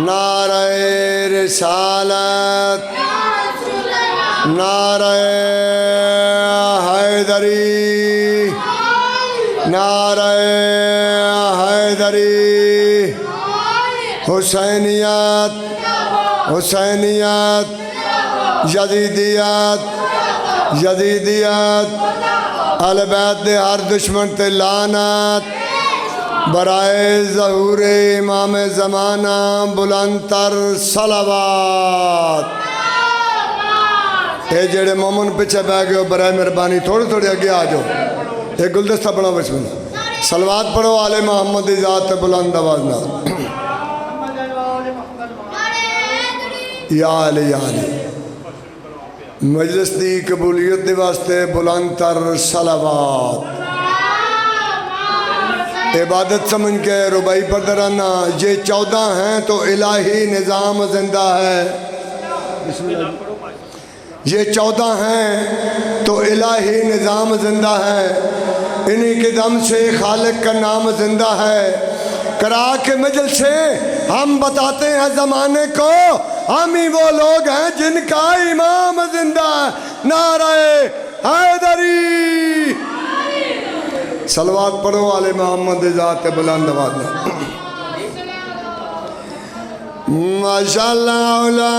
नारे रिसालत, नारे हैदरी, नारे हैदरी। हुसैनियत, हुसैनियत, यजीदियत, यजीदियत। अहले बैत दे हर दुश्मन ते लानत। बराए ज़हूर इमाम ज़माना बुलंदतर सलावत। ये जेड़े मोमन पिछे बह गए बराए मेहरबानी थोड़ी थोड़ी अगे आ जाओ। एक गुलदस्ता पढ़ो बिस्मिल्लाह। सलवात पढ़ो आले मोहम्मद दी ज़ात ते बुलंद आवाज़ नाल। या अली या अली। मजलिस दी कबूलियत दे वास्ते बुलंदतर सलावत। इबादत समझ के रुबाई पढ़ते रहना। ये 14 हैं तो इलाही निज़ाम जिंदा है। ये 14 हैं तो इलाही निज़ाम जिंदा है। इन्हीं के दम से खालिक का नाम जिंदा है। करा के मजल से हम बताते हैं ज़माने को, हम ही वो लोग हैं जिनका इमाम जिंदा है। नारे हैदरी। सलवात पढ़ो आले मोहम्मद ज़ात बुलंद आवाज़ में। माशाअल्लाह ला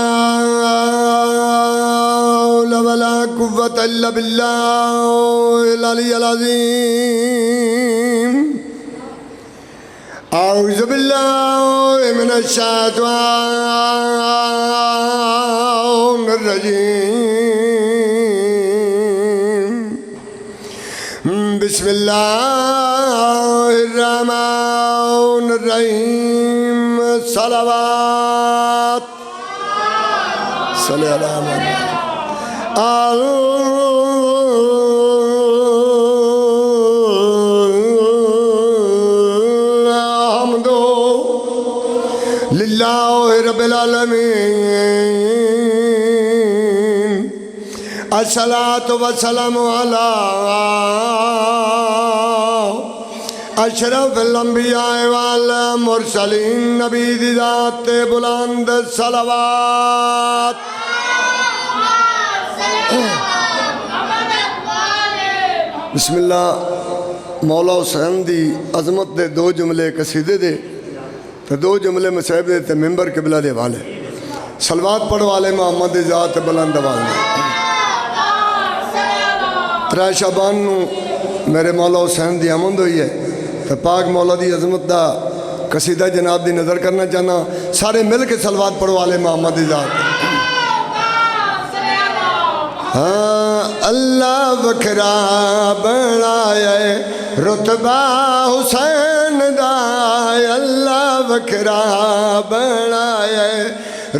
वला कुव्वता इल्ला बिल्लाहिल अलिय्यिल अज़ीम। औज़ु बिल्लाहि मिनश शैतानिर रजीम। बिस्मिल्लाहिर्रहमानिर्रहीम। सलावत सल्लल्लाहु अलैहि अलहम्दु लिल्लाहि रब्बिल आलमीन। अस्सलातु वस्सलामु अला अशरफिल अंबिया वल मुरसलीन। नबी दी ज़ात बुलंद सलावत। बिस्मिल्लाह। मौला हुसैन दी अजमत दे 2 जुमले कसीदे दे तो 2 जुमले मसैब दे ते मिंबर किबला दे वाले। सलवात पढ़ो वाले मोहम्मद दी ज़ात बुलंद आवाज़ में। 3 शाबान नू मेरे मौला हुसैन दी आमद हुई है तो पाक मौला दी अजमत दा कसीदा जनाब दी नज़र करना चाहना। सारे मिल के सलवात पढ़ो वाले मोहम्मद दी ज़ात। हाँ अल्लाह वखरा बनाया रुतबा हुसैन दा। अल्लाह वखरा बनाया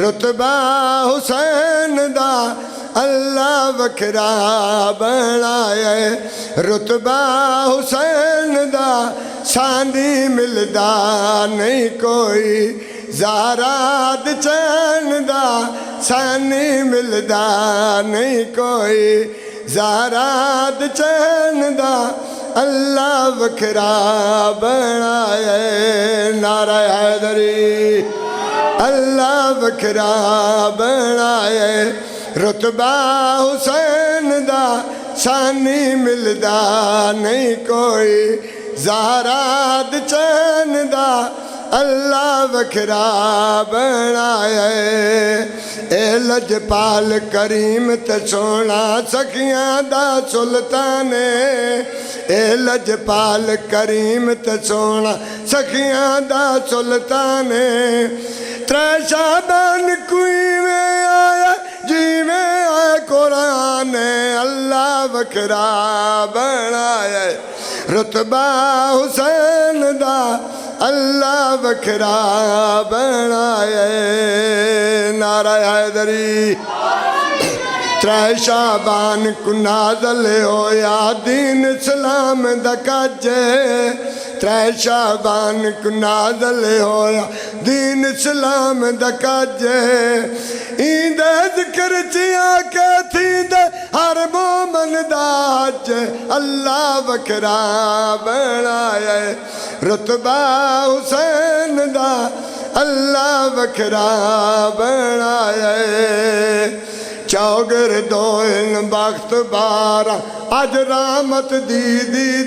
रुतबा हुसैन दा। अल्लाह वखरा बनाया रुतबा हुसैन दा। सांदी मिलदा नहीं कोई ज़ाराद चैन दा। सानी मिलदा नहीं कोई ज़ाराद चैन दा। अल्लाह वखरा बनाया नारा हैदरी। अल्लाह वखरा बनाया रुतबा हुसैन दा। सानी मिलदा नहीं कोई ज़ाराद चैन दा। अल्लाह वखरा बनाया ए लजपाल करीम ते सोना सखियां दा सुल्तान। ए लजपाल करीम ते सोना सखियां दा सुल्तान। 3 शाबान कोई में आया जिमें आया कुरान। अल्लाह वखरा बनाया रुतबा हुसैन दा। अल्लाह वखरा बनाया नारा हैदरी। 3 शाबान को नाज़ल होया दीन इस्लाम दा कज। 3 शाबान को नाज़ल होया दीन इस्लाम दा कज। इंदे ज़िक्र च आके थींदे हर मोमन दा हज। अल्लाह वखरा बनाया रुतबा हुसैन दा। अल्लाह वखरा बनाया चौगर दो इन वक्त बारा अज रामत दी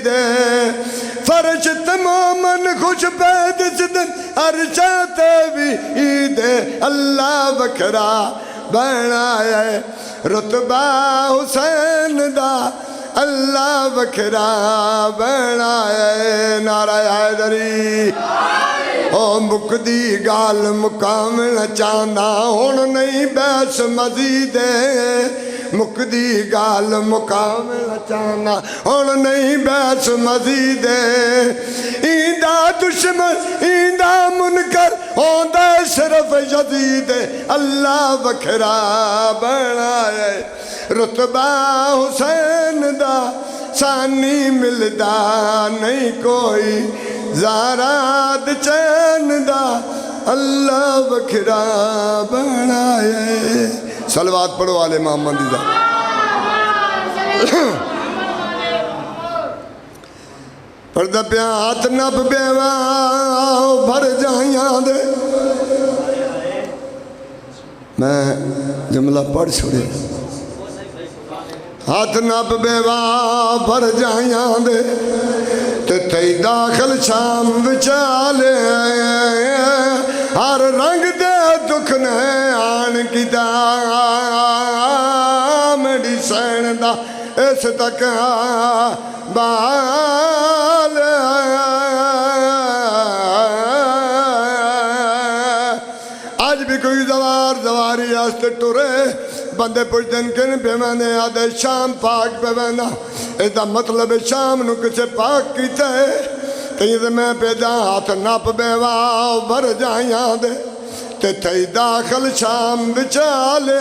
दे फर्श तमामन खुश पैद दिन अरशा ते भी ईद अल्लाह वखरा बनाया रुतबा हुसैन दा अल्लाह वखरा बनाया नारा हैदरी ओ मुकदी गाल मुकामल चाहना हुण नहीं बैस मजीद मुकदी गाल मुकामल चाहना हुण नहीं बैस मजीद ईंदा दुश्मन ईंदा मुनकर होंदा सिर्फ यजीद अल्लाह वखरा बनाए रुतबा हुसैन दा सानी मिलदा नहीं कोई ज़ाराद चैन दा अल्लाह वखरा बनाए सलवात पढ़ो वाले मोहम्मद दा पढ़दा पिया हाथ नब बेवा भर जाइया दे मैं जुमला पढ़ छोड़े हाथ नब बेवा भर जाइया दे ते तई दाखल शाम विचाले हर रंग दे दुख ने आन किदा मेरी सैन दा इस तक बाल आज भी कोई जवारी आस्ते टुरे बंदे पुछते किन पे मैंने आदे शाम पाक पे मैंने इसका मतलब शाम नू किसे पाक किया है कहीं तो मैं पैदा हाथ नप बेवा भर जाइया दे ते थई दाखल शाम विचाले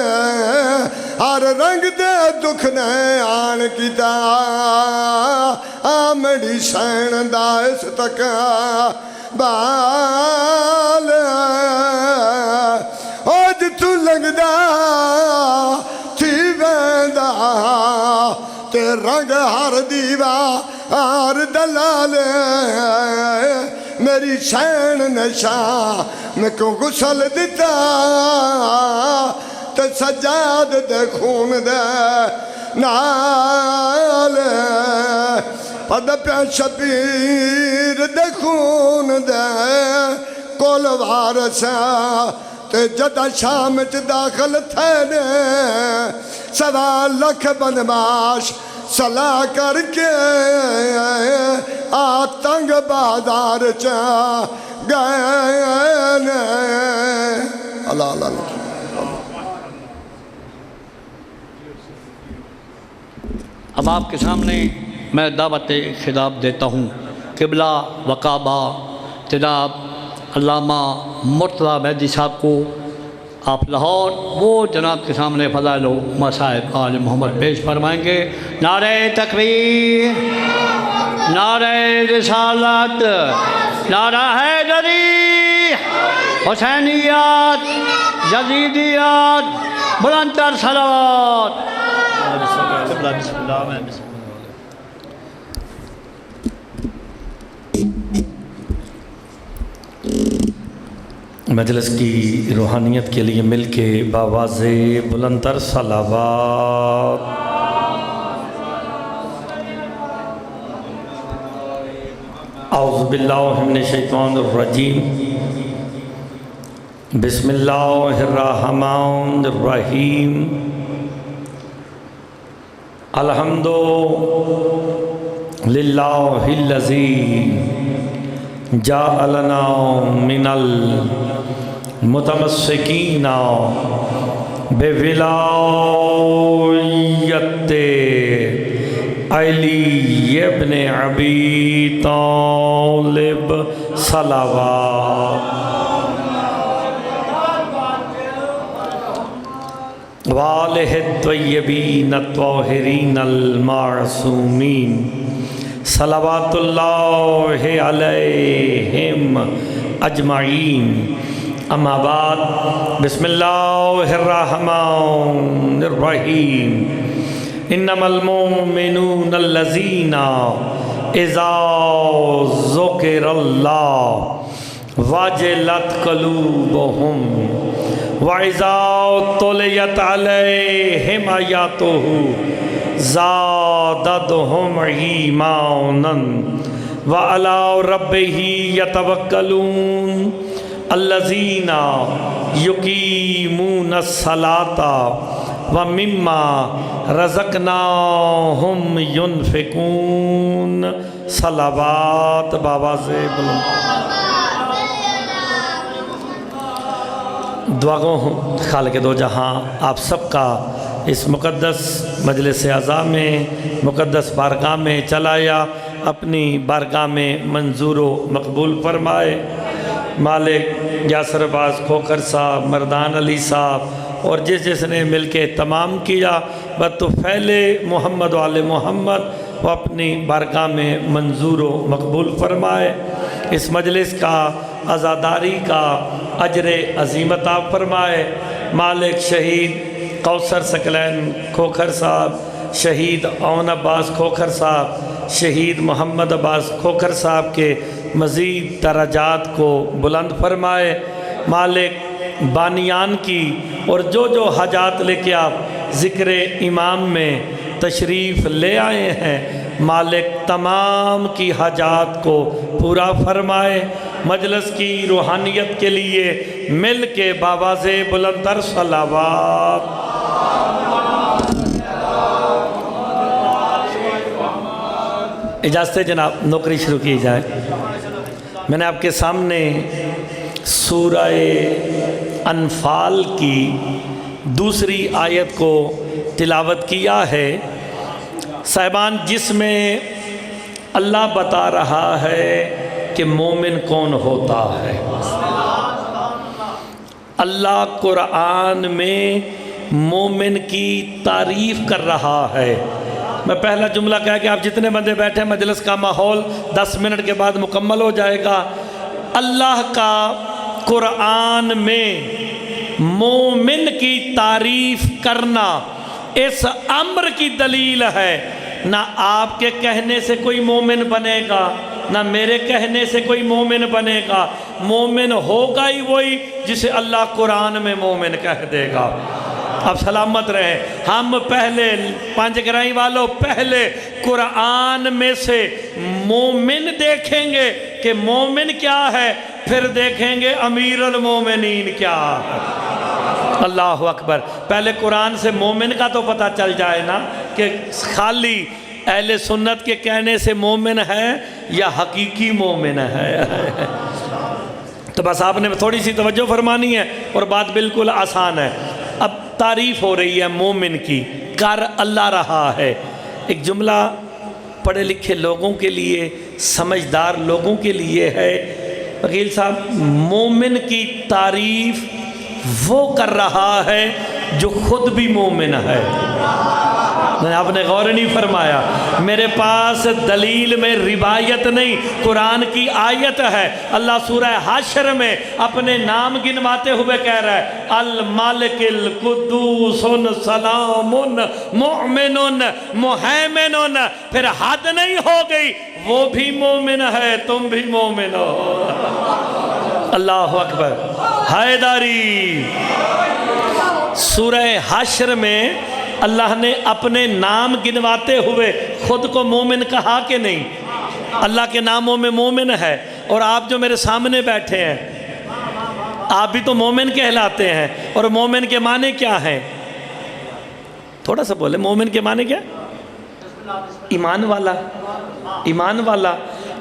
हर रंग दे दुख ने आन किदा मेरी सैन दा इस तक बाल ओ जिथू लगदा थी वेंदा ते रंग हर दीवा हर दलाल मेरी सैन नशा मैं क्यों गुसल दिता ते सजाद दे खून दे नाल पद प्या शबीर दे खून दे कोल वारसा ते जदा शाम च दाखल थे ने 1.25 लाख बनमाश सलाह करके आतंग बाजार च गए अल्लाह अल्लाह। अब आपके सामने मैं दावत खिताब देता हूँ किबला वकाबा जनाब अल्लामा मुर्तज़ा मेहदी साहब को आप लाहौर वो जनाब के सामने फ़ज़ाइल मसाइब आल मोहम्मद पेश फरमाएंगे। नारे तकबीर, नारे रिसालत, नारा हैदरी, हुसैनियत, यजीदियत, बुलंदतर सलावत। मजलिस की रूहानियत के लिए मिल के बावाज़े बुलंदतर सलावत। औज़ु बिल्लाहि मिनश शैतानिर रजीम बिस्मिल्लाहिर रहमानिर रहीम अल्हम्दुलिल्लाहिल्लज़ी जाअलना मिनल मुतमस्सिकीना बेविलायते अली इब्न अबी तालिब सलावत। वालिहि त्वय्यबीन त्वाहिरीन अल-मासूमीन सलावतुल्लाहि अलैहिम अजमाईन। अम्मा बाद बिस्मिल्लाहिर रहमानिर रहीम। इन्नमल मुमिनूना अल्लज़ीना इज़ा ज़ुकिरल्लाह वाजिलत क़ुलूबुहुम वइज़ा तुलियत अलैहिम आयातुहु ज़ादतहुम ईमानन व अला रब्बिही यतवक्कलून अल्लज़ीना युकीमूनस सलाता व मिम्मा रज़क़नाहुम युनफ़िकून। सलावात बाबा से बुलंद। दुआ गो खालिक़ दो जहाँ आप सबका इस मुक़द्दस मजलिस अज़ा में मुक़द्दस बारगाह में चलाया अपनी बारगाह में मंजूर व मकबूल फरमाए। मालिक यासर अब्बास खोखर साहब, मर्दान अली साहब और जिसने मिल के तमाम किया बतफ़ैले मोहम्मद वाले मोहम्मद वो अपनी बारगाह में मंजूर व मकबूल फरमाए। इस मजलिस का आज़ादारी का अजर अज़ीमता फरमाए। मालिक शहीद कौसर सकलैन खोखर साहब, शहीद ओन अब्बास खोखर साहब, शहीद मोहम्मद अब्बास खोखर साहब के मज़ीद दराजात को बुलंद फरमाए। मालिक बानियान की और जो हजात लेके आप ज़िक्र इमाम में तशरीफ़ ले आए हैं, मालिक तमाम की हाजात को पूरा फरमाए। मजलिस की रूहानियत के लिए मिल के बाबा से बुलंदर सलावात। इजाज़त जनाब, नौकरी शुरू की जाए। मैंने आपके सामने सूरह अनफाल की दूसरी आयत को तिलावत किया है साहिबान, जिसमें अल्लाह बता रहा है कि मोमिन कौन होता है। अल्लाह कुरान में मोमिन की तारीफ़ कर रहा है। मैं पहला जुमला कह के आप जितने बंदे बैठे, मजलिस का माहौल 10 मिनट के बाद मुकम्मल हो जाएगा। अल्लाह का कुरान में मोमिन की तारीफ़ करना इस अम्र की दलील है। ना आपके कहने से कोई मोमिन बनेगा, ना मेरे कहने से कोई मोमिन बनेगा। मोमिन होगा ही वही जिसे अल्लाह कुरान में मोमिन कह देगा। अब सलामत रहे। हम पहले पंजगराई वालों पहले कुरान में से मोमिन देखेंगे कि मोमिन क्या है, फिर देखेंगे अमीरुल मोमिनीन क्या है। अल्लाह अकबर। पहले कुरान से मोमिन का तो पता चल जाए ना कि खाली अहले सुन्नत के कहने से मोमिन है या हकीकी मोमिन है। तो बस आपने थोड़ी सी तवज्जो फरमानी है और बात बिल्कुल आसान है। अब तारीफ़ हो रही है मोमिन की, कर अल्लाह रहा है। एक जुमला पढ़े लिखे लोगों के लिए, समझदार लोगों के लिए है। वकील साहब, मोमिन की तारीफ़ वो कर रहा है जो खुद भी मोमिन है। आपने गौर नहीं फरमाया। मेरे पास दलील में रिवायत नहीं, कुरान की आयत है। अल्लाह सूरह हाशर में अपने नाम गिनवाते हुए कह रहा है, अल मालिकिल कुद्दूसुन सलामुन मुमिनुन मुहैमिनुन। फिर हद नहीं हो गई, वो भी मोमिन है, तुम भी मोमिन हो। अल्लाह अकबर। हैदारी सूरह हाशर में अल्लाह ने अपने नाम गिनवाते हुए खुद को मोमिन कहा कि नहीं? अल्लाह के नामों में मोमिन है। और आप जो मेरे सामने बैठे हैं, आप भी तो मोमिन कहलाते हैं। और मोमिन के माने क्या हैं? थोड़ा सा बोले, मोमिन के माने क्या? ईमान वाला। ईमान वाला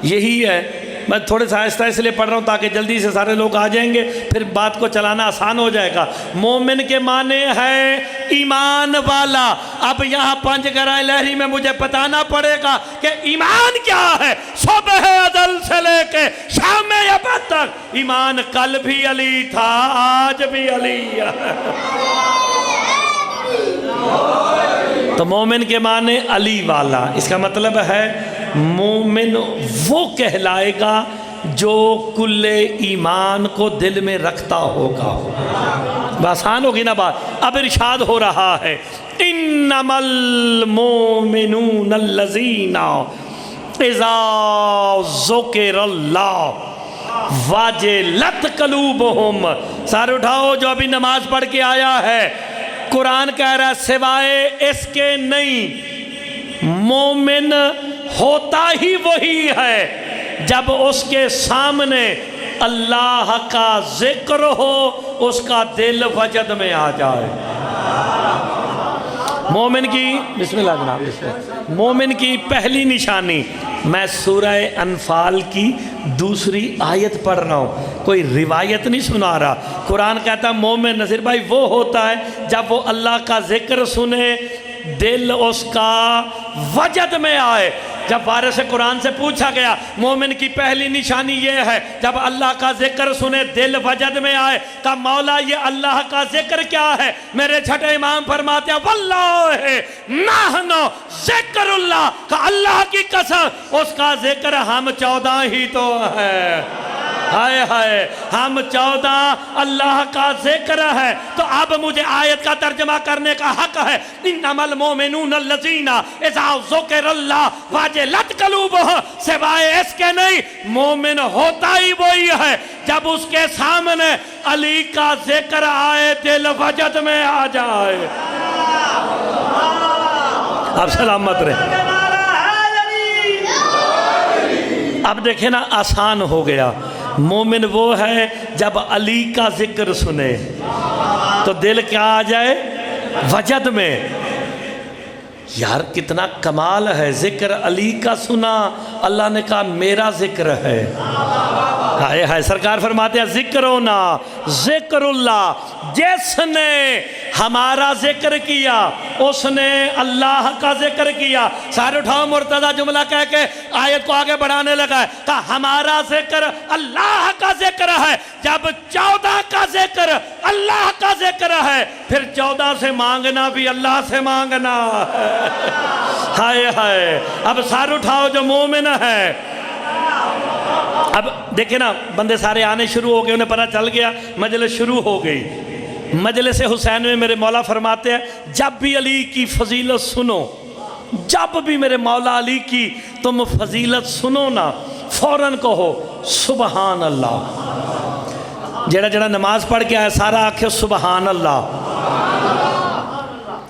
यही है। मैं थोड़े सा आहिस्ता इसलिए पढ़ रहा हूँ ताकि जल्दी से सारे लोग आ जाएंगे, फिर बात को चलाना आसान हो जाएगा। मोमिन के माने है ईमान वाला। अब यहाँ पंजगराई लहरी में मुझे बताना पड़ेगा कि ईमान क्या है। सुबह अज़ल से लेके शाम अब तक ईमान कल भी अली था, आज भी अली है। तो मोमिन के माने अली वाला। इसका मतलब है मोमिन वो कहलाएगा जो कुल्ले ईमान को दिल में रखता होगा। आसान होगी ना बात। अब इरशाद हो रहा है, इन्नमल मोमिनून अल्लज़ीना इज़ा ज़ुकिरल्लाह वाजिलत कलूबुहुम। सर उठाओ जो अभी नमाज पढ़ के आया है, कुरान कह रहा है सिवाय इसके नहीं। मोमिन होता ही वही है जब उसके सामने अल्लाह का जिक्र हो, उसका दिल वजद में आ जाए। मोमिन की बिस्मिल्लाह जनाब, बिस्मिल्लाह। मोमिन की पहली निशानी, मैं सूरह अनफाल की दूसरी आयत पढ़ रहा हूँ, कोई रिवायत नहीं सुना रहा। कुरान कहता है मोमिन नसीर भाई वो होता है जब वो अल्लाह का जिक्र सुने, दिल उसका वजद में आए। जब वारिस कुरान से पूछा गया मोमिन की पहली निशानी ये है जब अल्लाह का जिक्र सुने दिल वजद में आए, का मौला ये अल्लाह का जिक्र क्या है? मेरे छठे इमाम फरमाते हैं वल्लाहि नहनु जिक्रुल्लाह, का अल्लाह की कसम उसका जिक्र हम 14 ही तो है। हाय हाय, हम 14 अल्लाह का जिक्र है। तो अब मुझे आयत का तर्जमा करने का हक है। इन्नमल मोमिनून लजीना इज़ा ज़ुकिरल्लाह वाजिलत कलूबुहुम, सिवाय इसके नहीं। मोमिन होता ही वही है जब उसके सामने अली का जिक्र आए, दिल वजद में आ जाए। अब सलामत रहे। अब देखे ना, आसान हो गया। मोमिन वो है जब अली का जिक्र सुने तो दिल क्या आ जाए? वजद में। यार कितना कमाल है, जिक्र अली का सुना, अल्लाह ने कहा मेरा जिक्र है। हाय हाय, सरकार फरमाते हैं जिक्रो ना जिक्रुल्लाह, जिसने हमारा जिक्र किया उसने अल्लाह का जिक्र किया। सारे उठाओ मुर्तजा जुमला कह के आयत को आगे बढ़ाने लगा है। कहा हमारा जिक्र अल्लाह का जिक्र है। जब 14 का जिक्र अल्लाह का जिक्र है, फिर 14 से मांगना भी अल्लाह से मांगना है। हाय हाय, अब सर उठाओ जो मोमिन है। अब देखे ना, बंदे सारे आने शुरू हो गए, उन्हें पता चल गया मजलिस शुरू हो गई। मजलिस हुसैन में मेरे मौला फरमाते हैं जब भी अली की फजीलत सुनो, जब भी मेरे मौला अली की तुम फजीलत सुनो ना, फौरन कहो सुबहान अल्लाह। जेड़ा जेड़ा नमाज पढ़ के आया सारा आखे सुबहान अल्लाह।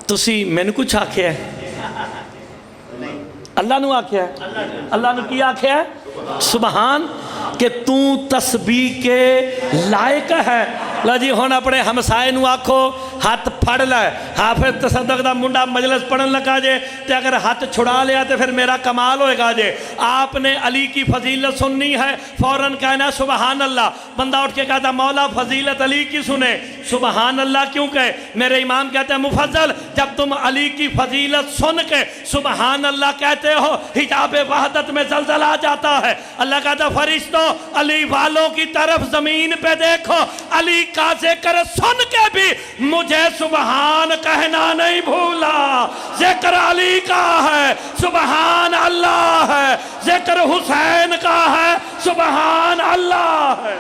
तुसी मैनू कुछ आख्या है? अल्लाह नू आख्या है। अल्लाह नू की आख्या है? सुबहान, कि तू तस्बीह के लायक है। लो जी हुण अपने हमसाए नू आखो हाथ फड़ लै। हाफिज तसद्दुक दा मुंडा मजलिस पढ़न लगा जे ते अगर हाथ छुड़ा लिया तो फिर मेरा कमाल होएगा जे। आपने अली की फजीलत सुननी है, फौरन कहना सुबहान अल्लाह। बंदा उठ के कहता मौला फजीलत अली की सुने, सुबहान अल्लाह क्यों कहे? मेरे इमाम कहते हैं मुफज्जल, जब तुम अली की फजीलत सुन के सुबहान अल्लाह कहते हो, हिजाब वहदत में जलजला आ जाता है। अल्लाह कहता फरिश्तों अली वालों की तरफ जमीन पे देखो, अली का जिक्र सुन के भी मुझे सुबहान कहना नहीं भूला। जिक्र अली का है, सुबहान अल्लाह है। जिक्र हुसैन का है, सुबहान अल्लाह है।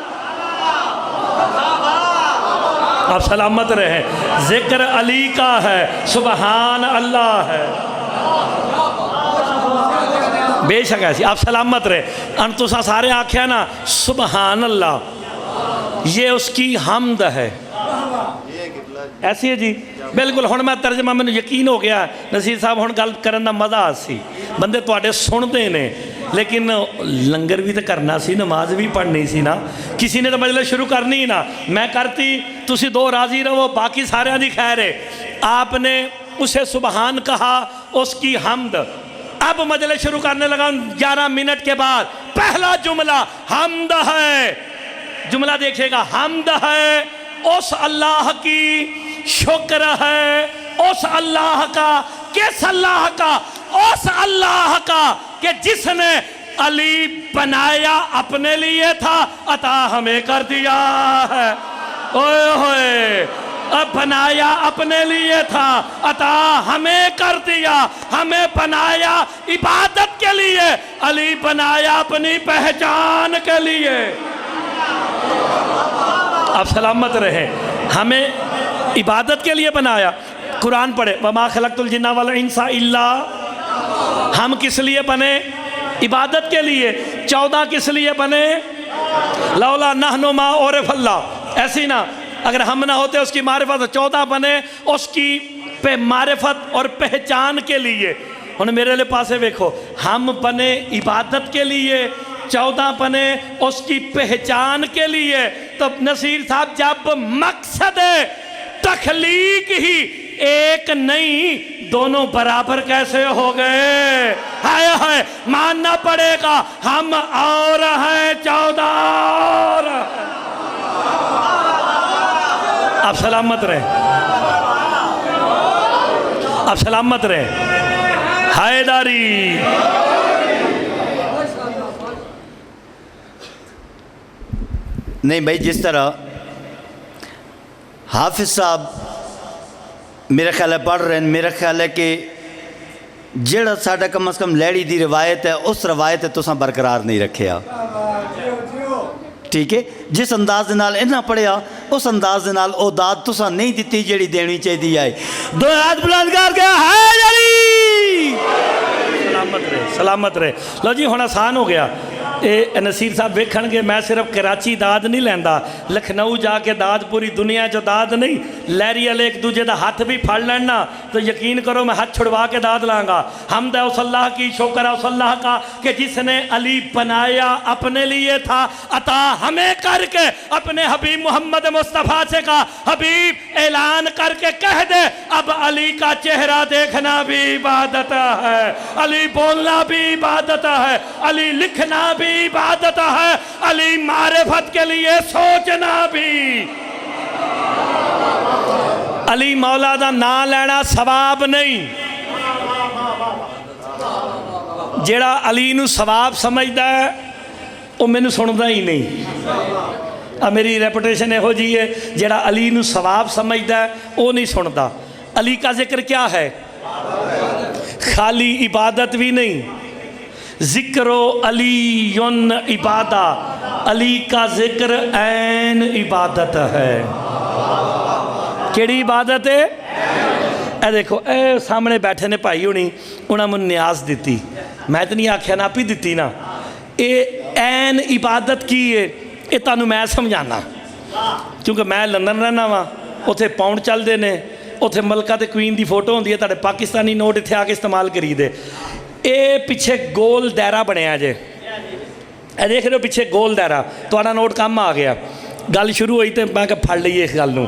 आप सलामत रहे। जिक्र अली का है, सुबहान अल्लाह है। बेशक ऐसी, आप सलामत रहे। अंतुसा सारे आख्या ना सुबहान अल्लाह, ये उसकी हमद है। ऐसी है जी, बिल्कुल। हुण मैं तर्जमा, मैनूं यकीन हो गया नसीर साहब हुण गल करन दा मज़ा सी। बंदे तुहाडे सुनते ने, लेकिन लंगर भी तो करना सी, नमाज भी पढ़नी सी ना। किसी ने तो मजलिस शुरू करनी ही ना, मैं करती, तुसी दो राजी रहो, बाकी सारिਆਂ दी खैर है। आपने उसे सुबहान कहा, उसकी हमद। अब मजलिस शुरू करने लगा 11 मिनट के बाद। पहला जुमला हमद है। जुमला देखिएगा, हमद है उस अल्लाह की, शुक्र है उस अल्लाह का। किस अल्लाह का? उस अल्लाह का कि जिसने अली बनाया अपने लिए था, अता हमें कर दिया है। ओए होए, अब बनाया अपने लिए था, अता हमें कर दिया। हमें बनाया इबादत के लिए, अली बनाया अपनी पहचान के लिए। आप सलामत रहे। हमें इबादत के लिए बनाया। कुरान पढ़े, वमा खलक़तुल जिन्ना वल इंसा इल्ला। हम किस लिए बने? इबादत के लिए। 14 किस लिए बने? लौला नहनो मा और फल्ला, ऐसी ना, अगर हम ना होते उसकी मारिफत 14 बने उसकी पे मारिफत और पहचान के लिए। हुन मेरे लिए पासे देखो, हम बने इबादत के लिए, 14 बने उसकी पहचान के लिए। तो नसीर साहब जब मकसद तखलीक ही एक नहीं, दोनों बराबर कैसे हो गए? हाय हाय, मानना पड़ेगा हम और हैं 14 और। आप सलामत रहे, आप सलामत रहे। हैदारी नहीं भाई, जिस तरह हाफिज साहब मेरा ख्याल है पढ़ रहे हैं, मेरा ख्याल है कि जेड़ा साडा कम अज़ कम लैड़ी दी रिवायत है उस रिवायत है तुसां बरकरार नहीं रखिया। ठीक है, जिस अंदाज दे नाल इन्हां पढ़िया उस अंदाज दे नाल ओ दाद तुसां नहीं दित्ती जेड़ी देनी चाहिदी है। दो हाथ बुलंद कर गया है जरी। सलामत रहे, सलामत रहे। लो जी हुण आसान हो गया। ये नसीर साहब वेखणगे मैं सिर्फ कराची दाद नहीं लैंदा, लखनऊ जाके दाद पूरी दुनिया चो दाद नहीं। लहरी वाले एक दूजे का हाथ भी फड़ लैन ना तो यकीन करो मैं हाथ छुड़वा के दाद लाँगा। हमद है उस अल्लाह की, शुक्र है उस अल्लाह का कि जिसने अली बनाया अपने लिए था, अता हमें करके अपने हबीब मोहम्मद मुस्तफ़ा से कहा, हबीब ऐलान करके कह दे अब अली का चेहरा देखना भी इबादत है, अली बोलना भी इबादत है, अली लिखना भी इबादत है, अली मारिफत के लिए सोचना भी। अली मौला दा ना लेना सवाब नहीं। जेड़ा अली नू सवाब समझदा है वो मैनू सुनदा ही नहीं। आ मेरी रेपुटेशन यहो जी है, जेड़ा अली नू सवाब समझदा है वो नहीं सुनदा। अली का जिक्र क्या है? खाली इबादत भी नहीं, जिक्रो अलीयुन इबादा, अली का जिक्र ऐन इबादत है। केड़ी इबादत है? ए देखो ए सामने बैठे ने भाई होनी, उन्हें मैंने न्याज दी, मैं तो नहीं आख्या ना, आप ही दी ना। ये ऐन इबादत की है, ये तुहानू मैं समझाना, क्योंकि मैं लंदन रहना वा, उत्थे पाउंड चलते हैं, उत्थे मलका ते क्वीन की फोटो होंदी है, तुहाडे पाकिस्तानी नोट इत्थे आके इस्तेमाल करी दे। ये पिछे गोल दायरा बनया जे, ए देख रहे हो पिछे गोल दायरा, तुहाडा नोट काम आ गया। गल शुरू हुई तो मैं फड़ ली इस गल नूं।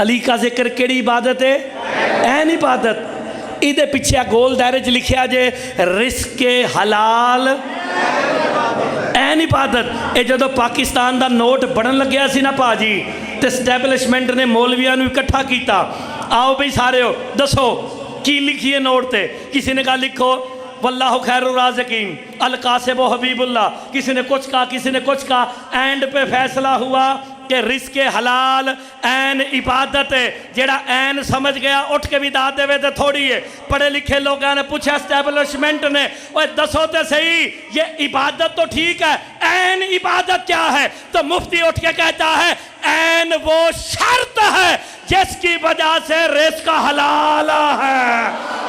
अली का जिक्र केड़ी इबादत है? ऐन इबादत। इहदे पिछे गोल दायरे च लिखिया जे रिस्के हलाल ऐन इबादत। ये जो पाकिस्तान का नोट बनन लग्या सी ना भाजी, तो स्टैबलिशमेंट ने मौलवियां नूं इकट्ठा किया, आओ बई सारे हो दसो की लिखिए नोट पे। किसी ने कहा लिखो वल्लाहु खैरुर राज़िकीन अल कासिब हबीबुल्लाह, किसी ने कुछ कहा, किसी ने कुछ कहा। एंड पे फैसला हुआ कि रिस्के हलाल ऐन इबादत है। जेड़ा ऐन समझ गया उठ के भी दाद देवे तो थोड़ी है। पढ़े लिखे लोगों ने पूछा एस्टैब्लिशमेंट ने, ओए दसो तो सही ये इबादत तो ठीक है, ऐन इबादत क्या है? तो मुफ्ती उठ के कहता है ऐन वो शर्त है जिसकी वजह से रिस्क हलाल है।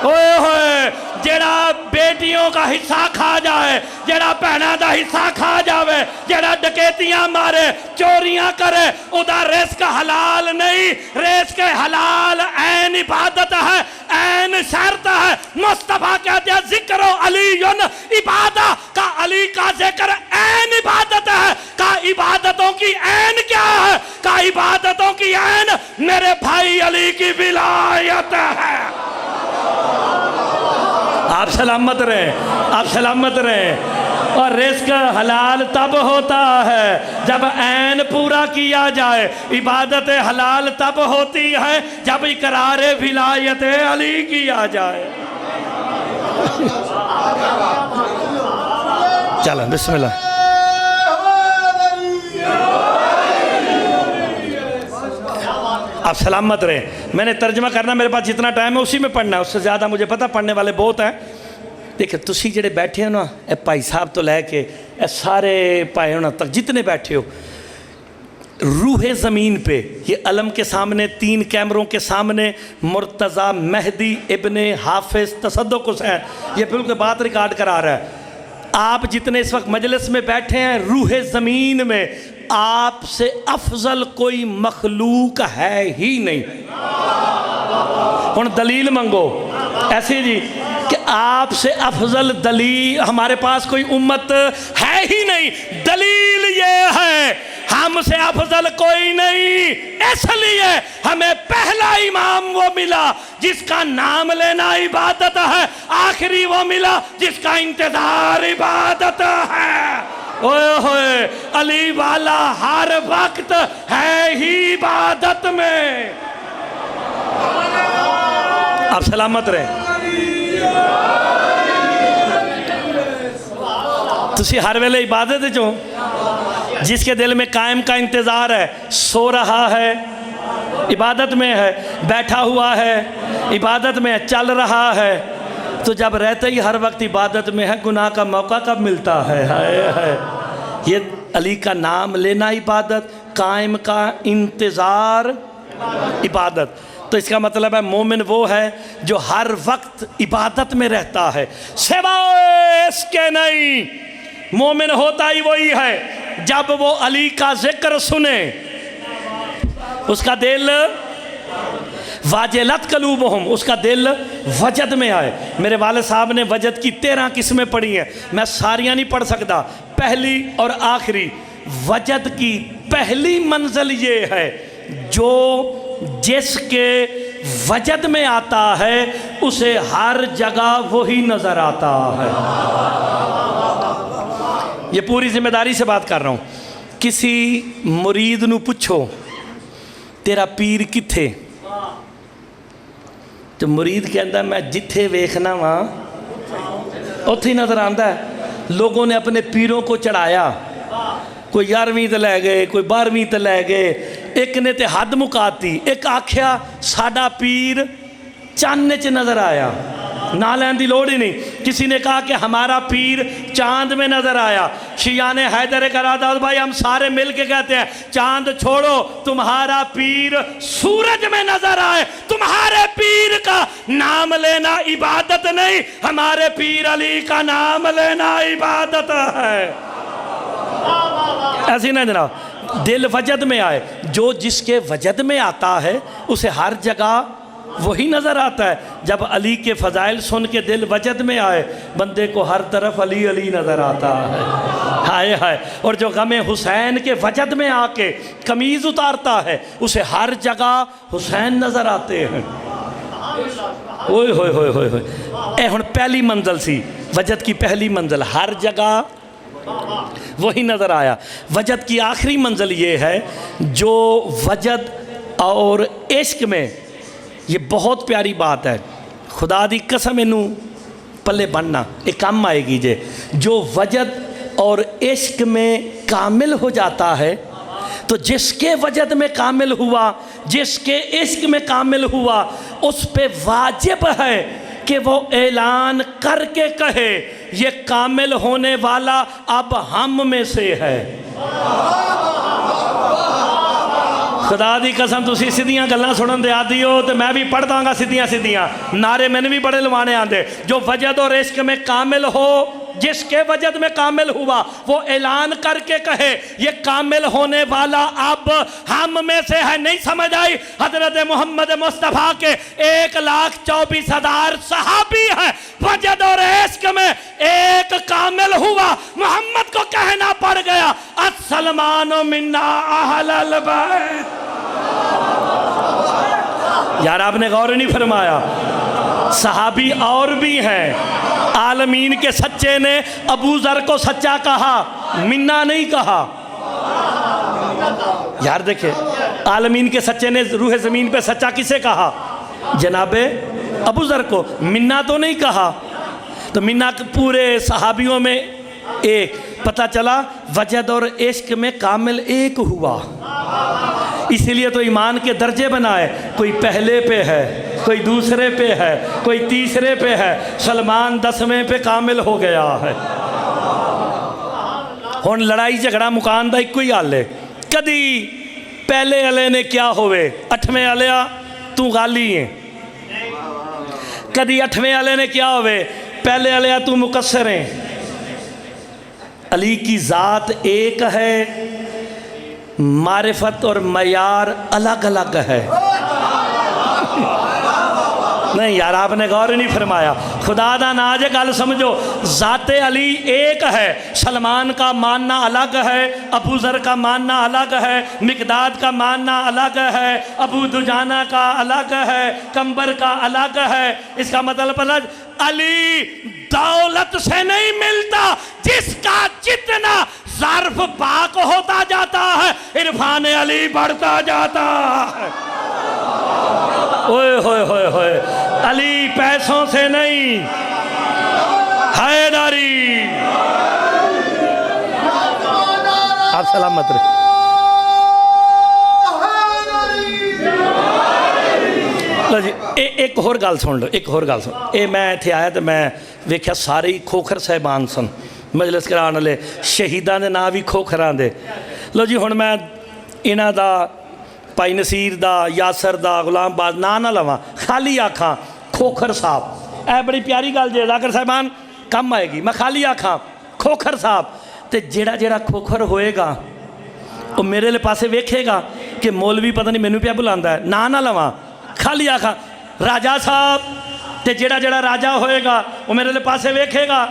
ओए होए, जेड़ा बेटियों का हिस्सा खा जाए, जेड़ा भैनों का हिस्सा खा जावे, जेड़ा डकैतियां मारे, चोरियां करे, उदा रिस्क हलाल नहीं, रिस्क हलाल ऐन इबादत है, ऐन शर्त है। मुस्तफा कहते हैं जिक्रो अलीयुन इबादा, का अली का जिक्र ऐन इबादत है। का इबादतों की ऐन क्या है? का इबादतों की ऐन मेरे भाई अली की विलायत है। आप सलामत रहे, आप सलामत रहे। और रिस्क हलाल तब होता है जब ऐन पूरा किया जाए। इबादत हलाल तब होती है जब इकरार विलायत अली किया जाए। चलो बिस्मिल्लाह। आप सलामत रहे। मैंने तर्जमा करना, मेरे पास जितना टाइम है उसी में पढ़ना है, उससे ज़्यादा मुझे पता पढ़ने वाले बहुत हैं। देखिए तुसी जेडे बैठे हो ना, ए भाई साहब तो लैके ए सारे भाई होना तक जितने बैठे हो, रूहे ज़मीन पे ये अलम के सामने 3 कैमरों के सामने मुर्तज़ा मेहदी इब्ने हाफिज़ तसद्दुक़ हुसैन, ये बिल्कुल बात रिकॉर्ड करा रहा है। आप जितने इस वक्त मजलिस में बैठे हैं, रूह ज़मीन में आपसे अफजल कोई मखलूक है ही नहीं। हुण दलील मंगो ऐसे जी कि आपसे अफजल दलील हमारे पास कोई उम्मत है ही नहीं। दलील ये है हमसे अफजल कोई नहीं, इसलिए हमें पहला इमाम वो मिला जिसका नाम लेना इबादत है, आखिरी वो मिला जिसका इंतजार इबादत है। ओए होए, अली वाला हर वक्त है ही इबादत में। आप सलामत रहे। तुसी हर वेले इबादत चो, जिसके दिल में कायम का इंतज़ार है, सो रहा है इबादत में है, बैठा हुआ है इबादत में है, चल रहा है, तो जब रहते ही हर वक्त इबादत में है, गुनाह का मौका कब मिलता है? हाय। ये अली का नाम लेना इबादत, कायम का इंतज़ार इबादत। तो इसका मतलब है मोमिन वो है जो हर वक्त इबादत में रहता है, सिवाय इसके नहीं। मोमिन होता ही वही है जब वो अली का जिक्र सुने, उसका दिल वाजिलत कलूबहुम, उसका दिल वजद में आए। मेरे वाले साहब ने वजद की 13 किस्में पढ़ी हैं, मैं सारियां नहीं पढ़ सकता। पहली और आखिरी वजद की पहली मंजिल ये है, जो जिसके वजद में आता है उसे हर जगह वही नज़र आता है। ये पूरी जिम्मेदारी से बात कर रहा हूँ। किसी मुरीद नू पूछो तेरा पीर किथे, तो मुरीद कहता मैं जिथे वेखना वा उत्थे ही नज़र आता है। लोगों ने अपने पीरों को चढ़ाया, कोई 11वीं ते लै गए, कोई 12वीं ते लै गए, एक ने ते हद मुकाती, एक आख्या साडा पीर चन्न च नज़र आया, ना लैन की लोड़ ही नहीं। किसी ने कहा कि हमारा पीर चांद में नज़र आया। शिया ने हैदर करादा भाई हम सारे मिल के कहते हैं चांद छोड़ो, तुम्हारा पीर सूरज में नज़र आए। तुम्हारे पीर का नाम लेना इबादत नहीं, हमारे पीर अली का नाम लेना इबादत है। ऐसी ना जनाब, दिल वजद में आए, जो जिसके वजद में आता है उसे हर जगह वही नज़र आता है। जब अली के फ़ज़ाइल सुन के दिल वजद में आए, बंदे को हर तरफ अली अली नज़र आता है। हाय हाय। और जो गमे हुसैन के वजद में आके कमीज़ उतारता है, उसे हर जगह हुसैन नज़र आते हैं। ओए होए होए होए होए। ए हुण पहली मंजिल सी, वजद की पहली मंजिल, हर जगह वही नज़र आया। वजद की आखिरी मंजिल ये है, जो वजद और इश्क में, ये बहुत प्यारी बात है, खुदा दी कसम इनू पल्ले बनना, एक काम आएगी जे। जो वजद और इश्क में कामिल हो जाता है, तो जिसके वजद में कामिल हुआ, जिसके इश्क में कामिल हुआ, उस पे वाजिब है कि वो ऐलान करके कहे ये कामिल होने वाला अब हम में से है। खुदा दी कसम, तुसी सीधियां गल्लां सुनन दे आदी हो, तो मैं भी पढ़ दांगा सीधियां सीधियां नारे, मैंने भी बड़े लवाने आते। जो वजद और इश्क में कामिल हो, जिसके वजद में कामिल हुआ, वो ऐलान करके कहे ये कामिल होने वाला अब हम में से है। नहीं समझ आई? हजरत मोहम्मद मुस्तफ़ा के 1,24,000 सहाबी है, वजद और इश्क में एक कामिल हुआ, मोहम्मद को कहना पड़ गया अस्सलमानु मिन्ना अहलल बैत। यार आपने गौर नहीं फरमाया, सहाबी और भी हैं। आलमीन के सच्चे ने अबू ज़र को सच्चा कहा, मिन्ना नहीं कहा। यार देखिए, आलमीन के सच्चे ने रूह ज़मीन पे सच्चा किसे कहा? जनाबे अबू ज़र को, मिन्ना तो नहीं कहा। तो मिन्ना पूरे सहाबियों में एक, पता चला वजद और इश्क में कामिल एक हुआ। इसीलिए तो ईमान के दर्जे बनाए, कोई पहले पे है, कोई दूसरे पे है, कोई तीसरे पे है, सलमान 10वें पे कामिल हो गया है। हुण लड़ाई झगड़ा मुकान दा इक्को ही हल है। कदी पहले वाले ने क्या होवे, 8वें वालिया तू गाली है। कदी 8वें वाले ने क्या होवे, पहले वालिया तू मुकस्सर है। अली की ज़ात एक है, मारिफत और मयार अलग अलग है। नहीं यार, आपने गौर नहीं फरमाया। खुदा दा नाज गल समझो, ज़ाते अली एक है। सलमान का मानना अलग है, अबू ज़र का मानना अलग है, मिकदाद का मानना अलग है, अबू दुजाना का अलग है, कंबर का अलग है। इसका मतलब अली दौलत से नहीं मिलता, जिसका जितना ज़र्फ पाक होता जाता है इरफान अली बढ़ता जाता है। ओए होए होए होए, अली पैसों से नहीं, हैदरी। आप सलामत रहे। लो जी, एक होर गल सुन लो, एक होर गल सुन। ये मैं इत्थे आया तो मैं वेख्या सारे ही खोखर साहिबान सन, मजलिस कराने वाले, शहीदां दे नाम भी खोखरां दे। लो जी, हुण मैं इन्हां दा भाई नसीर दा, यासर दा, गुलाम बाज ना लवां, खाली आखां खोखर साहब। ए बड़ी प्यारी गल जे जाकर साहिबान कम आएगी। मैं खाली आखां खोखर साहब, तो जेड़ा जेड़ा खोखर होएगा वो मेरे पासे वेखेगा कि मौलवी पता नहीं मैनू पिया बुलांदा है, ना लवां, खाली आखां राजा साहब। तो जेड़ा जेड़ा राजा होएगा वो मेरे पासे वेखेगा,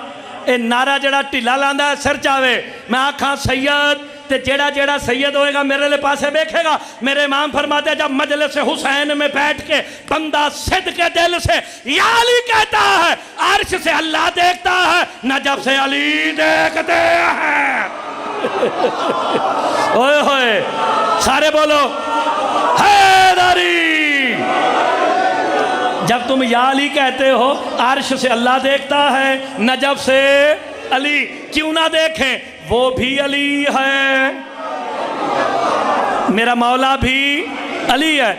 ये नारा जेड़ा ढिला लांदा है सिर चावे, मैं आखां सैयद। ते जेड़ा जेड़ा सैयद होएगा मेरे पासे देखेगा। मेरे इमाम फरमाते जब मजलिस हुसैन में बैठ के बंदा सिद्ध के दिल से या अली कहता है, अर्श से अल्लाह देखता है, नजब से अली देखते हैं। ओए होए, सारे बोलो हैदरी। जब तुम या अली कहते हो, अर्श से अल्लाह देखता है, नजब से अली। क्यों ना देखें, वो भी अली है, मेरा मौला भी अली है।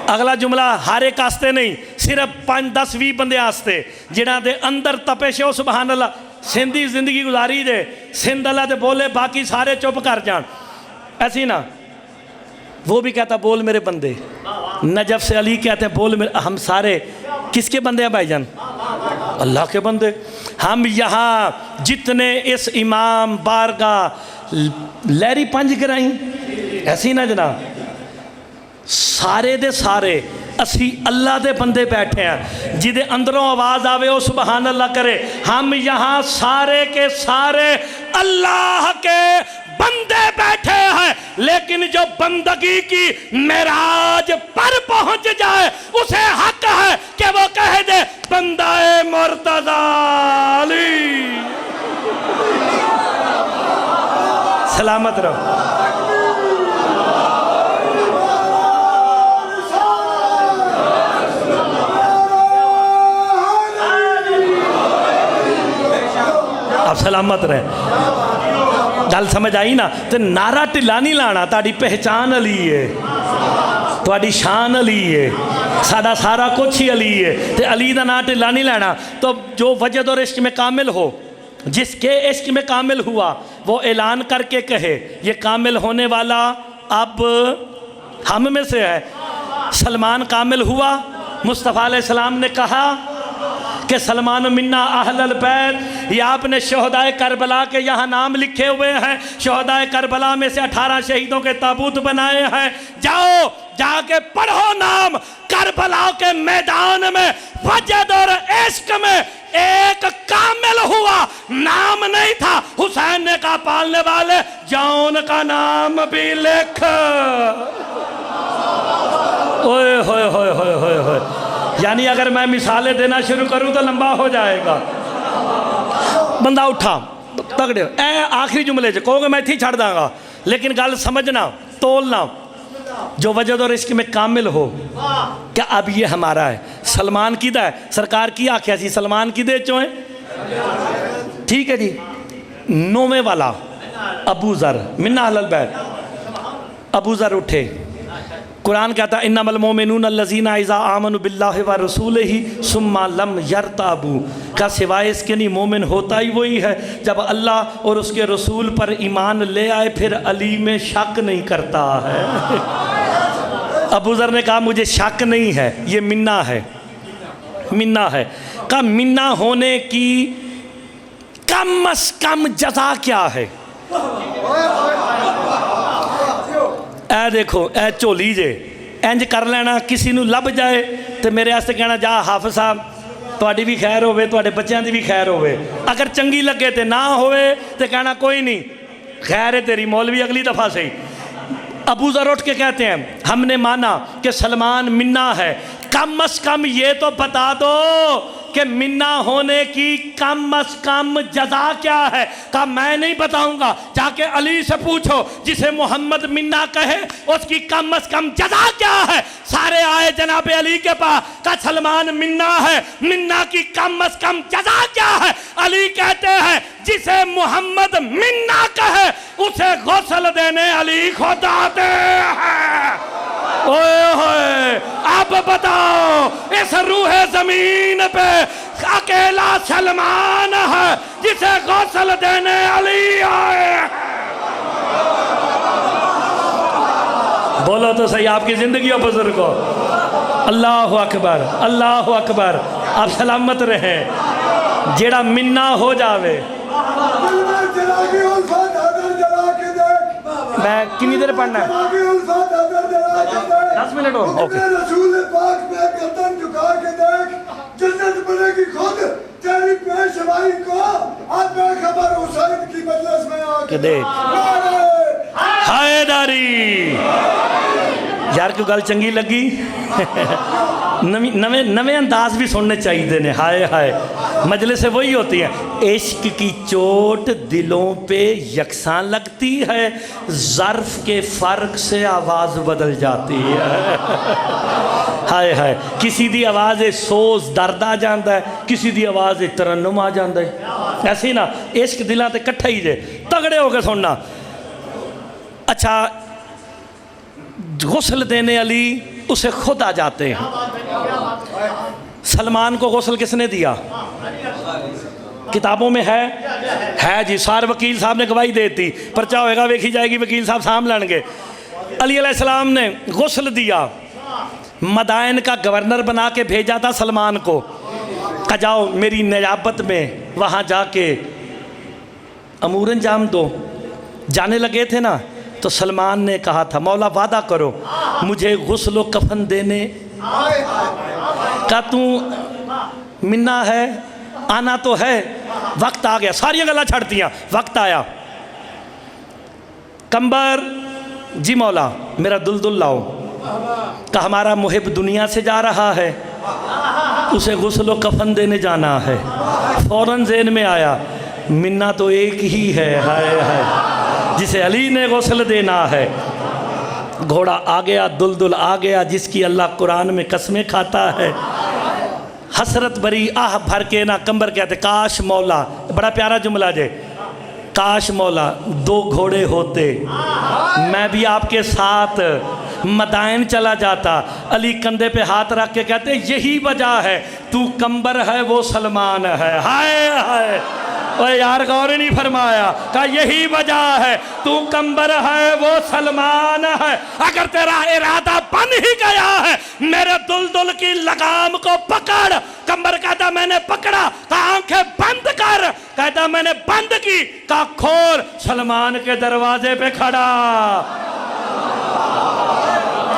अगला जुमला हर एक आस्ते नहीं, सिर्फ 5, 10, 20 बंदे आस्ते जिन्हां दे अंदर तपिश हो सुभान अल्लाह। सिंधी जिंदगी गुजारी दे, सिंध अल्लाह दे बोले, बाकी सारे चुप कर जान, ऐसी ना। वो भी कहता बोल मेरे बंदे, नजब से अली कहते हैं बोल मेरे। हम सारे किसके बंदे हैं भाईजान? अल्लाह के बंदे। हम यहाँ जितने इस इमाम बारगाह लहरी पंज कराई, ऐसी ना जनाब, सारे दे सारे असी अल्लाह दे बंदे बैठे हैं। जिदे अंदरों आवाज़ आवे वो सुबहान अल्लाह करे। हम यहाँ सारे के सारे अल्लाह के बंदे बैठे हैं, लेकिन जो बंदगी की मेराज पर पहुंच जाए उसे हक है कि वो कह दे बंदाए मुर्तज़ा अली। सलामत रहो। आप सलामत रहे। गल समझ आई ना? तो नारा ढिला नहीं लाना, ताड़ी पहचान अली है, ताड़ी शान अली है, साडा सारा कुछ ही अली है। तो अली का नाम ढिला नहीं लेना। तो जो वजद और इश्क में कामिल हो, जिसके इश्क में कामिल हुआ, वो ऐलान करके कहे ये कामिल होने वाला अब हम में से है। सलमान कामिल हुआ, मुस्तफ़ा अलैहिस्सलाम ने कहा कि सलमान मिन्ना अहलल बैत। ये आपने शहदाए करबला के यहाँ नाम लिखे हुए हैं। शहदाए करबला में से 18 शहीदों के ताबूत बनाए हैं। जाओ जाके पढ़ो नाम। करबला के मैदान में वजद और इश्क में एक कामिल हुआ, नाम नहीं था। हुसैन ने कहा पालने वाले जौन का नाम भी लिख। ओए होए होए होए होए होए, यानी अगर मैं मिसालें देना शुरू करूं तो लंबा हो जाएगा। बंदा उठा तगड़े ए आखिरी जुमले च कहोगे मैं इत्थे छड़ दांगा, लेकिन गल समझना, तोलना। जो वजद और इश्क में कामिल हो, क्या अब ये हमारा है? सलमान किदा है? सरकार की आख्या सी सलमान किदे चो है? ठीक है जी। 9वें वाला अबू ज़र मिन्ना अहलल बैत। अबू ज़र उठे, कुरान कहता है इन्नमल मोमिनून अल्लज़ीना इज़ा आमनु बिल्लाहि व रसूलिही सुम्मा लम यरताबू। का सिवाय इसके नहीं मोमिन होता ही वही है जब अल्लाह और उसके रसूल पर ईमान ले आए, फिर अली में शक नहीं करता है। अबू ज़र ने कहा मुझे शक नहीं है, ये मिन्ना है, मिन्ना है। का मिन्ना होने की कम अज कम जजा क्या है? ए देखो ए झोली जे इंज कर लेना, किसी नू लभ जाए तो मेरे वास्ते कहना जा हाफिज साहब तुहाडी भी खैर होवे, तुहाडे बच्चों की भी खैर होवे। अगर चंगी लगे तो ना होवे तो कहना कोई नहीं खैर है तेरी, मौलवी अगली दफ़ा से। अबू ज़र उठ के कहते हैं हमने माना कि सलमान मिन्ना है, कम अज कम ये तो बता दो कि मिन्ना होने की कम अज कम जजा क्या है? कहा मैं नहीं बताऊंगा, जाके अली से पूछो, जिसे मोहम्मद मिन्ना कहे उसकी कम अज कम जजा क्या है? सारे आए जनाब अली के पास, कहा सलमान मिन्ना है, मिन्ना की कम अज कम जजा क्या है? अली कहते हैं जिसे मोहम्मद मिन्ना कहे उसे गौसल देने अली खुद आते हैं। ओए होए, अब बताओ इस रूहे जमीन पे अकेला सलमान है जिसे गौसल देने अली आए। बोलो तो सही आपकी जिंदगी और बुजुर्ग को। अल्लाह अकबर, अल्लाह अकबर। आप सलामत रहे। जेड़ा मिन्ना हो जावे। मैं कितनी देर पढ़ना है? 10 मिनट और। ओके। जन्नत बनेगी खुद तेरी पेशवाई को, अब बेखबर हुसैन की मजलिस में आके देख हैदरी यार क्यों गल चंगी लगी? नवे नवे अंदाज भी सुनने चाहिए ने। हाय हाय मजलिस वही होती है। इश्क की चोट दिलों पे यकसां लगती है, ज़र्फ के फ़र्क से आवाज़ बदल जाती है। हाय हाय किसी दी आवाज़ सोज दर्द आ जाता है, किसी दी आवाज़ तरन्नुम आ जाता है। ऐसे ही ना इश्क दिलों ते कट्ठा ही जे, तगड़े होकर सुनना। अच्छा गुस्ल देने अली उसे खुद आ जाते हैं। सलमान को गुस्ल किसने दिया? किताबों में है जी। सार वकील साहब ने गवाही देती, पर्चा होएगा वेखी जाएगी, वकील साहब साम लेंगे। अली अलैहिस्सलाम ने गुस्ल दिया, मदायन का गवर्नर बना के भेजा था सलमान को, कहा जाओ मेरी नियाबत में वहाँ जाके अमूर अंजाम दो। जाने लगे थे ना तो सलमान ने कहा था मौला वादा करो मुझे गुस्ल कफन देने का। तू मिन्ना है, आना तो है, वक्त आ गया। सारियां गल्लां छड़ दियां, वक्त आया। कंबर जी मौला मेरा दुलदुल लाओ। का हमारा मुहिब दुनिया से जा रहा है, उसे गुस्ल कफन देने जाना है। फौरन ज़हन में आया मिन्ना तो एक ही है, हाय हाय, जिसे अली ने गुस्ल देना है। घोड़ा आ गया, दुलदुल आ गया, जिसकी अल्लाह कुरान में कसमें खाता है। हसरत भरी आह भर के ना कंबर कहते काश मौला, बड़ा प्यारा जुमला जे, काश मौला 2 घोड़े होते, मैं भी आपके साथ मदायन चला जाता। अली कंधे पे हाथ रख के कहते यही वजह है तू कंबर है वो सलमान है। हाय हाय ओए यार गौर नहीं फरमाया। कहा यही वजह है तू कंबर है वो सलमान है। अगर तेरा इरादा बन ही गया है मेरे दुलदुल की लगाम को पकड़। कंबर कहता मैंने पकड़ा। कहा आंखें बंद कर। कहता मैंने बंद की। कहा खोल। सलमान के दरवाजे पे खड़ा।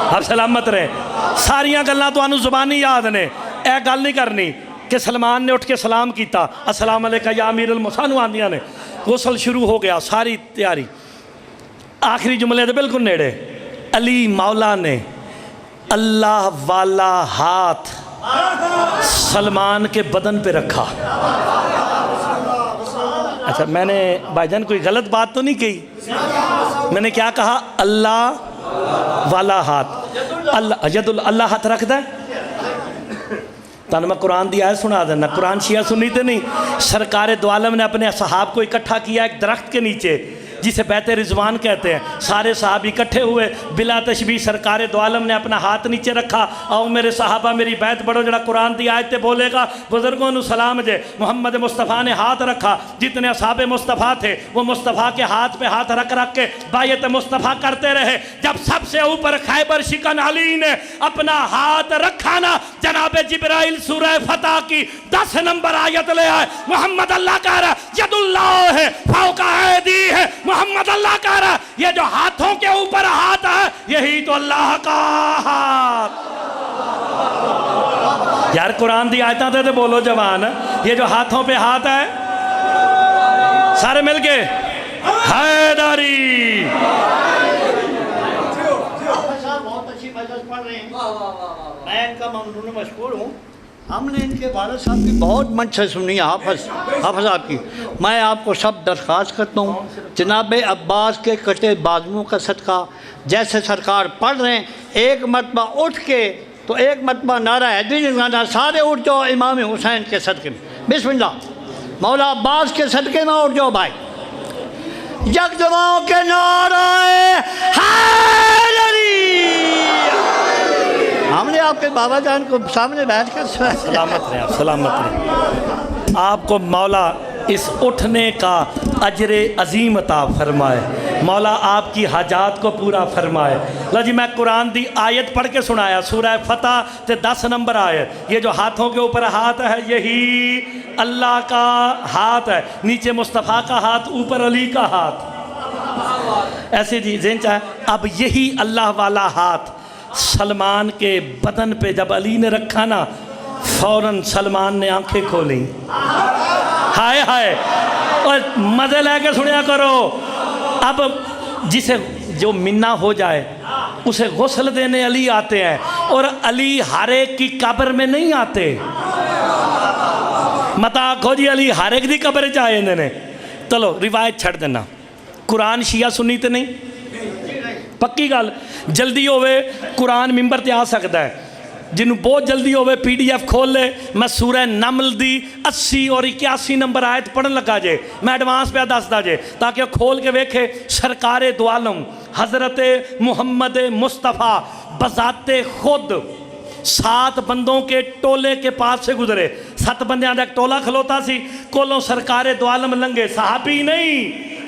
आप सलामत रहे। सारियां गल्लां तुहानू जुबानी याद ने, यह गल नहीं करनी कि सलमान ने उठ के सलाम किया अस्सलाम अलैका या अमीर अल सानू आंदियां ने। गुस्ल शुरू हो गया, सारी तैयारी। आखिरी जुमले तो बिल्कुल नेड़े। अली मौला ने अल्लाह वाला हाथ सलमान के बदन पे रखा। अच्छा मैंने भाईजान कोई गलत बात तो नहीं कही? मैंने क्या कहा? अल्लाह वाला हाथ। अल्लाह यदुल अल्लाह हाथ रखता है। तन मैं कुरान की आयत सुना देना। कुरान शिया सुन्नी तो नहीं, सरकार दो आलम ने अपने सहाब को इकट्ठा किया एक दरख्त के नीचे जिसे बैत रिजवान कहते हैं। सारे साहब इकट्ठे हुए, बिला तशबीह सरकार दो आलम ने अपना हाथ नीचे रखा। आओ मेरे साहबा मेरी बैत बड़ो, जरा कुरान की आयत बोलेगा, बुजुर्गों को सलाम जे। मोहम्मद मुस्तफ़ा ने हाथ रखा, जितने असहाब मुस्तफ़ा थे वो मुस्तफ़ा के हाथ पे हाथ रख रख के बायत मुस्तफ़ा करते रहे। जब सबसे ऊपर खैबर शिकन अली ने अपना हाथ रखा ना, जनाब जिब्राइल सूरह फतह की 10 नंबर आयत ले आए। मोहम्मद अल्लाह कह रहा यदुल्लाह है फौका ऐदी है। मोहम्मद अल्लाह कह रहा ये जो हाथों के ऊपर हाथ है यही तो अल्लाह का हाथ। यार कुरान दी आयतां ते बोलो जवान, ये जो हाथों पे हाथ है सारे मिलके हैदरी। बहुत अच्छी मजलिस पढ़ रहे हैं, मैं इनका ममनून मशकूर हूँ। हमने इनके वालिद साहब की बहुत मंच से सुनी, हाफ़िज़ साहब की। मैं आपको सब दरख्वास्त करता हूँ जनाब अब्बास के कटे बाजुओं का सदका, जैसे सरकार पढ़ रहे हैं एक मरतबा उठ के, तो एक मरतबा नारा हैदरी गाना, सारे उठ जाओ इमाम हुसैन के सदक़े में। बिस्मिल्लाह। मौला अब्बास के सदक़े में उठ जाओ भाई। जगजमाओं के नाराए हैदरी। हमने आपके बाबा जान को सामने बैठ कर सलामत रहे, आप सलामत रहे। आपको मौला इस उठने का अजर अजीम अता फरमाए, मौला आपकी हाजात को पूरा फरमाए। लो जी मैं कुरान दी आयत पढ़ के सुनाया, सूरह फतह ते 10 नंबर आयत। ये जो हाथों के ऊपर हाथ है यही अल्लाह का हाथ है, नीचे मुस्तफ़ा का हाथ, ऊपर अली का हाथ। ऐसे जी जेन चाहे। अब यही अल्लाह वाला हाथ सलमान के बदन पे जब अली ने रखा ना, फौरन सलमान ने आंखें खोली। हाय हाय, और मज़े लेके सुनिया करो। अब जिसे जो मिन्ना हो जाए उसे गुस्ल देने अली आते हैं, और अली हर एक की कब्र में नहीं आते। मत आखो जी अली हर एक की कब्र च आए ने। चलो रिवायत छड़ देना, कुरान शिया सुन्नी तो नहीं, पक्की गल। जल्दी होवे कुरान मिंबर ते आ सकता है, जिन्होंने बहुत जल्दी होवे PDF खोल ले। मैं सूरह नमल दी 80 और 81 नंबर आयत पढ़न लगा जे, मैं एडवांस पे दसदा जे ताकि वो खोल के वेखे। सरकार दो आलम हज़रत मुहम्मद मुस्तफ़ा बज़ाते खुद 7 बंदों के टोले के पास से गुजरे। 7 बंदियां दा एक टोला खलोता सी, कोलों सरकार दो आलम लंघे, सहाबी नहीं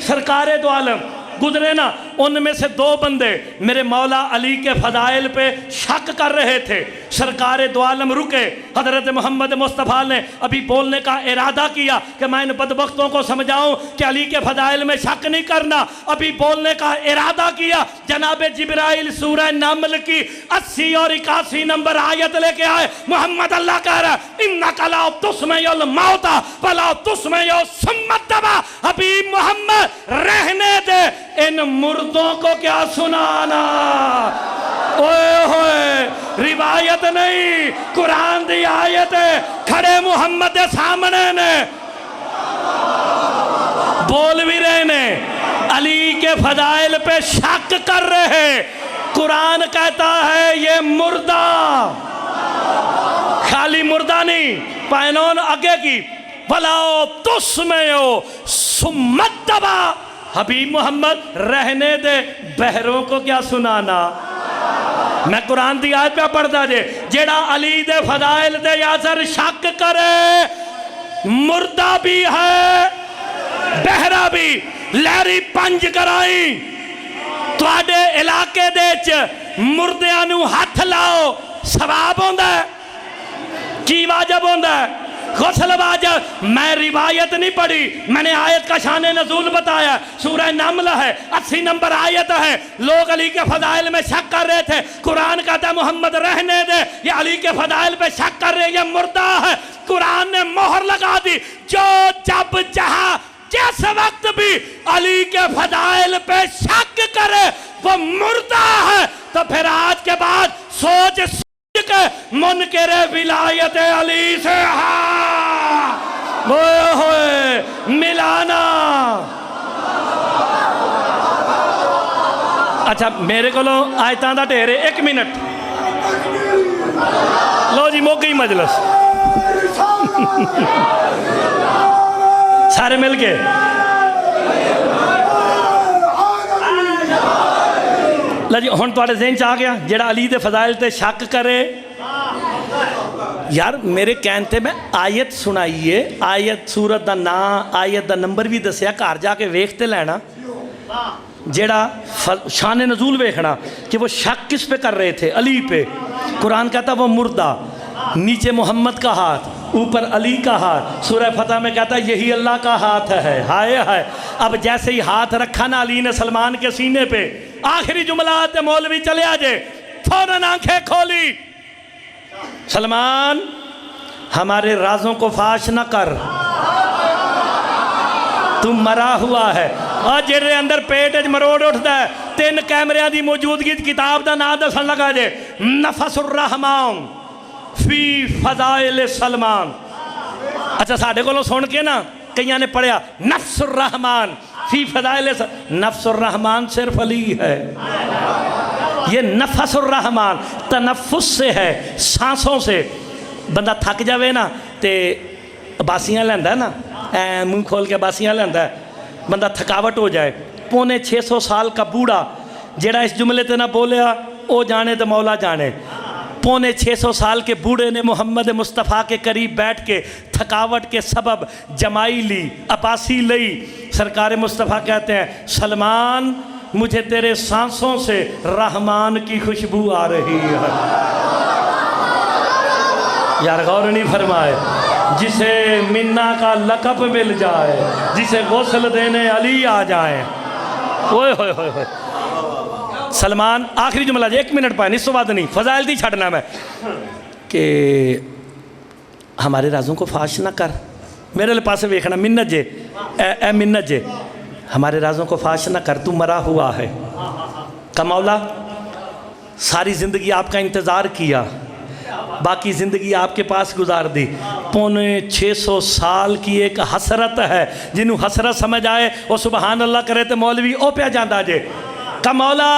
सरकार दो आलम गुजरे ना। उनमें से 2 बंदे मेरे मौला अली के फ़दाइल पे शक कर रहे थे। सरकार दो आलम रुके, हज़रत मोहम्मद मुस्तफ़ा ने अभी बोलने का इरादा किया कि मैं इन बदबख्तों को समझाऊं कि अली के फ़दाइल में शक नहीं करना। अभी बोलने का इरादा किया, जनाब जिब्राइल सूरह नमल की 80 और 81 नंबर आयत लेके आए। मोहम्मद अल्लाह कह रहा इन्नका ला तुस्मिउल मौता वला तुस्मिउ सुम्मत दबा। अभी मोहम्मद रहने दे, इन मुर्दों को क्या सुनाना। ओए होए रिवायत नहीं, कुरान दी आयत है। खड़े मुहम्मद के सामने ने बोल भी रहे ने, अली के फदाइल पे शक कर रहे। कुरान कहता है ये मुर्दा, खाली मुर्दा नहीं, पैनौन आगे की भलाओ तुस्मिउ सुम्मत दबा। हबीब मोहम्मद रहने दे, बहरों को क्या सुनाना। मैं कुरान की आयत पे पढ़ता जे, जेड़ा अली दे फदाइल दे यासर शक करे, मुर्दा भी है बहरा भी। लहरी पंज कराई तुहाडे इलाके दे च मुर्दियां नू हथ लाओ, सवाब होंदा है, की वाजब होंदा है, गुस्ल वाजब। मैं रिवायत नहीं पढ़ी, मैंने आयत का शान नज़ूल बताया। सूरह नमल है 80 नंबर आयत है। लोग अली के फदाइल में शक कर रहे थे, कुरान कहता है मोहम्मद रहने दे, ये अली के फदाइल पे शक कर रहे, ये मुर्दा है। कुरान ने मोहर लगा दी, जो जब जहां जिस वक्त भी अली के फदाइल पे शक करे वो मुर्दा है। तो फिर आज के बाद सोच के मुनकिरे विलायत अली से होए मिलाना। अच्छा मेरे को आयतां दा ढेर 1 मिनट लो जी, मुक गई मजलिस। सारे मिल के लो जी हुण तुहाडे ज़हन च आ गया जिहड़ा अली दे फज़ाइल ते शक करे। यार मेरे कहने ते मैं आयत सुनाइए, आयत सूरत का नाम आयत का नंबर भी दसिया, घर जाके वेख ते लेना जेड़ा शान नजूल वेखना कि वो शक किस पे कर रहे थे, अली पे। कुरान कहता वो मुर्दा, नीचे मोहम्मद का हाथ, ऊपर अली का हाथ। सूरह फतह में कहता यही अल्लाह का हाथ है। हाय हाय, अब जैसे ही हाथ रखा ना अली ने सलमान के सीने पे, आखिरी जुमला आते मौलवी चले आजे, फौरन आंखें खोली, सलमान हमारे राजों को फाश न कर, तू मरा हुआ है। और जेरे अंदर पेट च मरोड़ उठता है, 3 कैमरिया की मौजूदगी किताब का नाम दसन लगा जे, नफसुर रहमान फी फजाइल सलमान। अच्छा साढ़े को सुन के ना कईयां ने पढ़िया नफ्सुर रहमान फी फजाइल, नफ्सुर रहमान सिर्फ अली है। ये नफसुर रहमान तनफ्फुस से है, सांसों से। बंदा थक जावे ना ते बासियां लेंदा ना, मुंह खोल के बासियां लेंदा है, बंदा थकावट हो जाए। 650 साल का बूढ़ा जेड़ा इस जुमले ते ना बोलिया वो जाने तो मौला जाने। 650 साल के बूढ़े ने मोहम्मद मुस्तफ़ा के करीब बैठ के थकावट के सबब जमाई ली, अपासी ली। सरकार मुस्तफ़ा कहते हैं सलमान मुझे तेरे सांसों से रहमान की खुशबू आ रही है। यार गौर नहीं फरमाए, जिसे मिन्ना का लक़ब मिल जाए, जिसे गौसल देने अली आ जाए। ओए होए होए होए। सलमान आखिरी जुमला 1 मिनट पाए, इस तो बाद नहीं, फजाइल दी छड़ना मैं कि हमारे राजों को फाश ना कर। मेरे पास वेखना मिन्नत जे, ए मिन्नत जे, हमारे राजों को फाश ना कर, तू मरा हुआ है। कमौला सारी ज़िंदगी आपका इंतज़ार किया, बाकी ज़िंदगी आपके पास गुजार दी। 650 साल की एक हसरत है, जिन्हों हसरत समझ आए वो सुबहान अल्लाह करे तो मौलवी ओ पे जाता जे। कमौला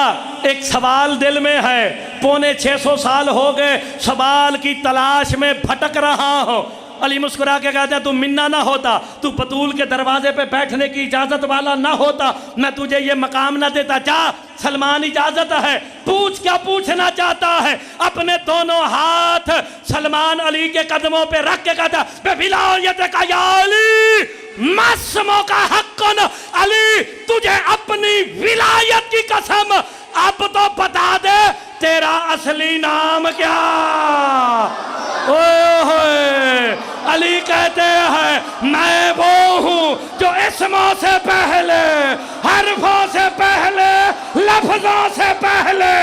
एक सवाल दिल में है, 650 साल हो गए सवाल की तलाश में भटक रहा हो। अली मुस्कुरा के कहता है तू मिन्ना ना होता, तू बतूल के दरवाजे पे बैठने की इजाज़त वाला ना होता, मैं तुझे ये मकाम ना देता। जा सलमान इजाज़त है, पूछ क्या पूछना चाहता है। अपने दोनों हाथ सलमान अली के कदमों पे रख के कहता बेविलायत का या अली मासूमों का हक़्क़ुन, अली तुझे अपनी विलायत की कसम अब तो बता दे तेरा असली नाम क्या। ओए अली कहते हैं मैं वो हूँ जो इसमों से पहले, हरफों से पहले, लफ्जों से पहले